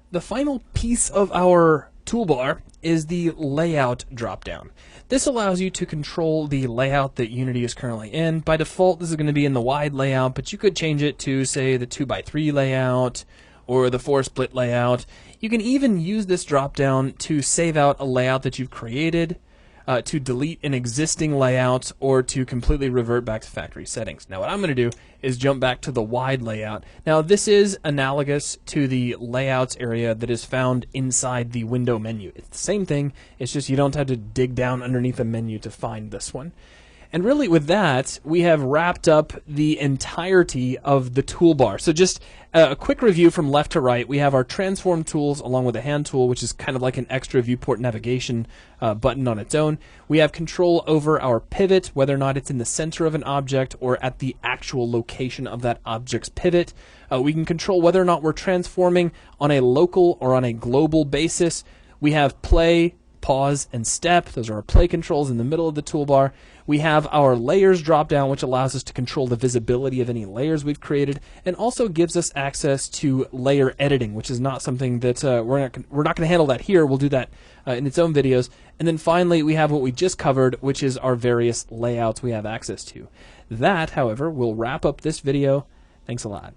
The final piece of our toolbar is the layout dropdown. This allows you to control the layout that Unity is currently in. By default, this is going to be in the wide layout, but you could change it to, say, the 2x3 layout or the 4-split layout. You can even use this dropdown to save out a layout that you've created, to delete an existing layout, or to completely revert back to factory settings. Now what I'm going to do is jump back to the wide layout. Now this is analogous to the layouts area that is found inside the window menu. It's the same thing, it's just you don't have to dig down underneath a menu to find this one. And really with that, we have wrapped up the entirety of the toolbar. So just a quick review from left to right. We have our transform tools along with the hand tool, which is kind of like an extra viewport navigation button on its own. We have control over our pivot, whether or not it's in the center of an object or at the actual location of that object's pivot. We can control whether or not we're transforming on a local or on a global basis. We have play, pause, and step. Those are our play controls in the middle of the toolbar. We have our layers drop down, which allows us to control the visibility of any layers we've created, and also gives us access to layer editing, which is not something that we're not going to handle that here. We'll do that in its own videos. And then finally, we have what we just covered, which is our various layouts we have access to. That, however, will wrap up this video. Thanks a lot.